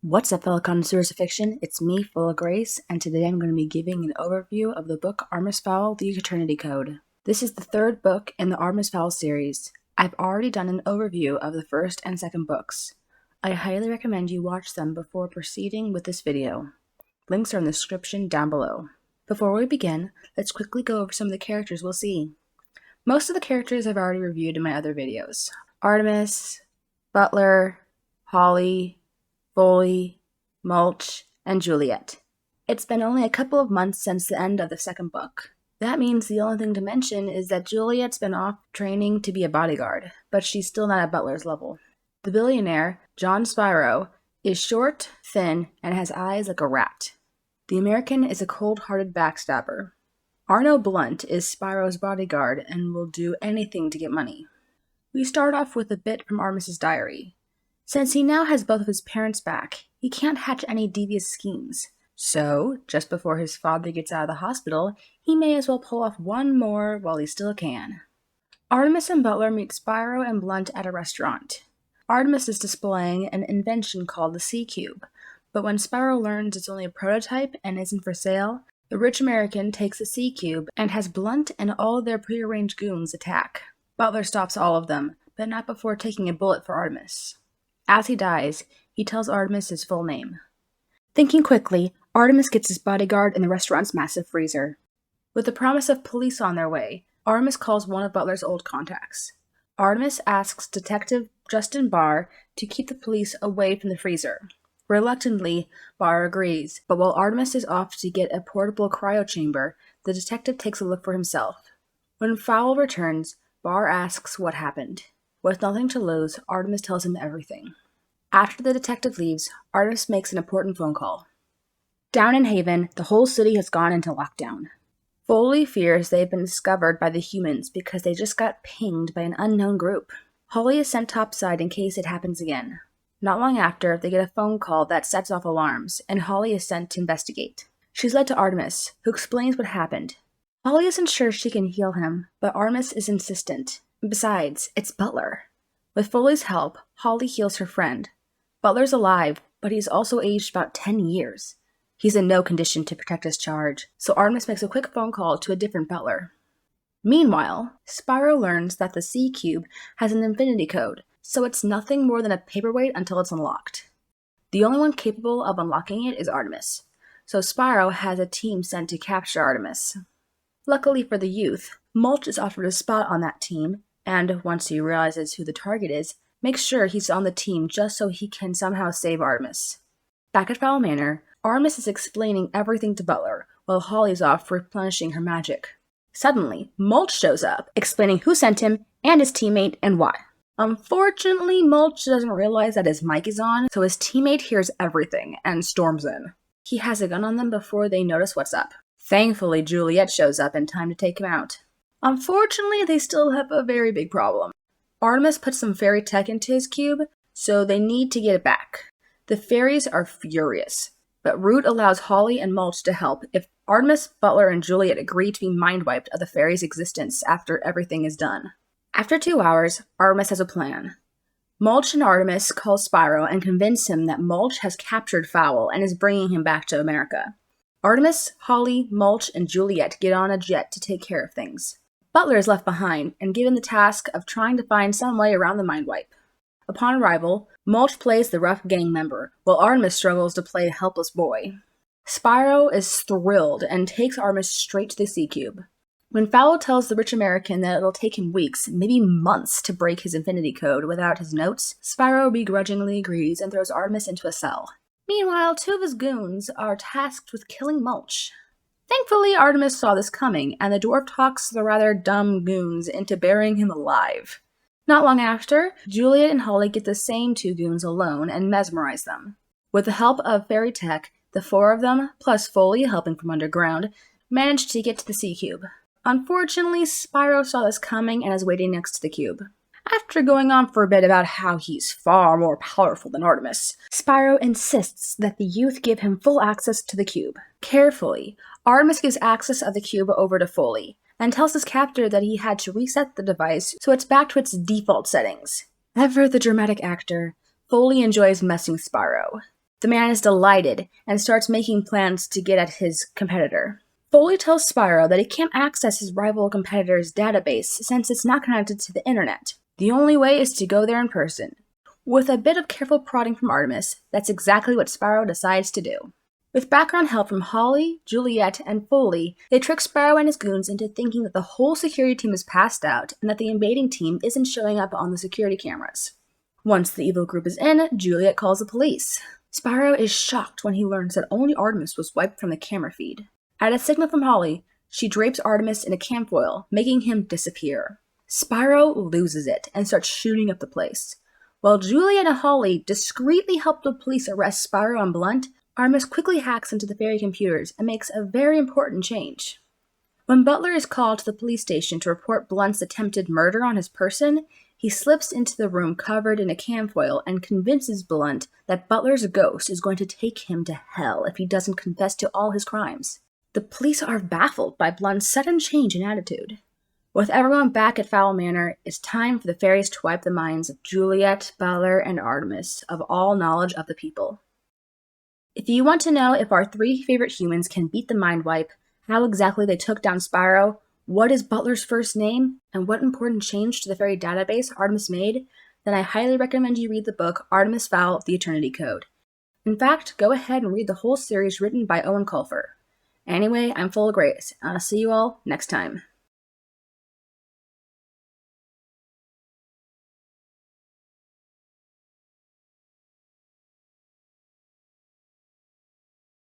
What's up, fellow connoisseurs of fiction? It's me, Full0Grace, and today I'm going to be giving an overview of the book Artemis Fowl, The Eternity Code. This is the third book in the Artemis Fowl series. I've already done an overview of the first and second books. I highly recommend you watch them before proceeding with this video. Links are in the description down below. Before we begin, let's quickly go over some of the characters we'll see. Most of the characters I've already reviewed in my other videos. Artemis, Butler, Holly, Foley, Mulch, and Juliet. It's been only a couple of months since the end of the second book. That means the only thing to mention is that Juliet's been off training to be a bodyguard, but she's still not at Butler's level. The billionaire, John Spiro, is short, thin, and has eyes like a rat. The American is a cold-hearted backstabber. Arno Blunt is Spiro's bodyguard and will do anything to get money. We start off with a bit from Artemis's diary. Since he now has both of his parents back, he can't hatch any devious schemes. So, just before his father gets out of the hospital, he may as well pull off one more while he still can. Artemis and Butler meet Spiro and Blunt at a restaurant. Artemis is displaying an invention called the Sea Cube, but when Spiro learns it's only a prototype and isn't for sale, the rich American takes the Sea Cube and has Blunt and all of their prearranged goons attack. Butler stops all of them, but not before taking a bullet for Artemis. As he dies, he tells Artemis his full name. Thinking quickly, Artemis gets his bodyguard in the restaurant's massive freezer. With the promise of police on their way, Artemis calls one of Butler's old contacts. Artemis asks Detective Justin Barr to keep the police away from the freezer. Reluctantly, Barr agrees, but while Artemis is off to get a portable cryo chamber, the detective takes a look for himself. When Fowl returns, Barr asks what happened. With nothing to lose, Artemis tells him everything. After the detective leaves, Artemis makes an important phone call. Down in Haven, the whole city has gone into lockdown. Foley fears they've been discovered by the humans because they just got pinged by an unknown group. Holly is sent topside in case it happens again. Not long after, they get a phone call that sets off alarms, and Holly is sent to investigate. She's led to Artemis, who explains what happened. Holly isn't sure she can heal him, but Artemis is insistent. Besides, it's Butler. With Foley's help, Holly heals her friend. Butler's alive, but he's also aged about 10 years. He's in no condition to protect his charge, so Artemis makes a quick phone call to a different Butler. Meanwhile, Spiro learns that the Sea Cube has an infinity code, so it's nothing more than a paperweight until it's unlocked. The only one capable of unlocking it is Artemis, so Spiro has a team sent to capture Artemis. Luckily for the youth, Mulch is offered a spot on that team, and once he realizes who the target is, makes sure he's on the team just so he can somehow save Artemis. Back at Fowl Manor, Artemis is explaining everything to Butler, while Holly's off replenishing her magic. Suddenly, Mulch shows up, explaining who sent him and his teammate and why. Unfortunately, Mulch doesn't realize that his mic is on, so his teammate hears everything and storms in. He has a gun on them before they notice what's up. Thankfully, Juliet shows up in time to take him out. Unfortunately, they still have a very big problem. Artemis puts some fairy tech into his cube, so they need to get it back. The fairies are furious, but Root allows Holly and Mulch to help if Artemis, Butler, and Juliet agree to be mind-wiped of the fairies' existence after everything is done. After 2 hours, Artemis has a plan. Mulch and Artemis call Spiro and convince him that Mulch has captured Fowl and is bringing him back to America. Artemis, Holly, Mulch, and Juliet get on a jet to take care of things. Butler is left behind and given the task of trying to find some way around the mind wipe. Upon arrival, Mulch plays the rough gang member, while Artemis struggles to play a helpless boy. Spiro is thrilled and takes Artemis straight to the Sea Cube. When Fowl tells the rich American that it'll take him weeks, maybe months, to break his infinity code without his notes, Spiro begrudgingly agrees and throws Artemis into a cell. Meanwhile, 2 of his goons are tasked with killing Mulch. Thankfully, Artemis saw this coming, and the dwarf talks the rather dumb goons into burying him alive. Not long after, Juliet and Holly get the same 2 goons alone and mesmerize them. With the help of fairy tech, the 4 of them, plus Foley helping from underground, manage to get to the Sea Cube. Unfortunately, Spiro saw this coming and is waiting next to the cube. After going on for a bit about how he's far more powerful than Artemis, Spiro insists that the youth give him full access to the cube. Carefully, Artemis gives access of the cube over to Foley, and tells his captor that he had to reset the device so it's back to its default settings. Ever the dramatic actor, Foley enjoys messing Spiro. The man is delighted and starts making plans to get at his competitor. Foley tells Spyro that he can't access his rival competitor's database since it's not connected to the internet. The only way is to go there in person. With a bit of careful prodding from Artemis, that's exactly what Spyro decides to do. With background help from Holly, Juliet, and Foley, they trick Spyro and his goons into thinking that the whole security team is passed out and that the invading team isn't showing up on the security cameras. Once the evil group is in, Juliet calls the police. Spyro is shocked when he learns that only Artemis was wiped from the camera feed. At a signal from Holly, she drapes Artemis in a camfoil, making him disappear. Spyro loses it and starts shooting up the place. While Juliet and Holly discreetly help the police arrest Spyro and Blunt, Artemis quickly hacks into the fairy computers and makes a very important change. When Butler is called to the police station to report Blunt's attempted murder on his person, he slips into the room covered in a camfoil and convinces Blunt that Butler's ghost is going to take him to hell if he doesn't confess to all his crimes. The police are baffled by Blunt's sudden change in attitude. With everyone back at Fowl Manor, it's time for the fairies to wipe the minds of Juliet, Butler, and Artemis of all knowledge of the people. If you want to know if our 3 favorite humans can beat the mind wipe, how exactly they took down Spyro, what is Butler's first name, and what important change to the fairy database Artemis made, then I highly recommend you read the book Artemis Fowl, The Eternity Code. In fact, go ahead and read the whole series written by Owen Colfer. Anyway, I'm Full0Grace, and I'll see you all next time.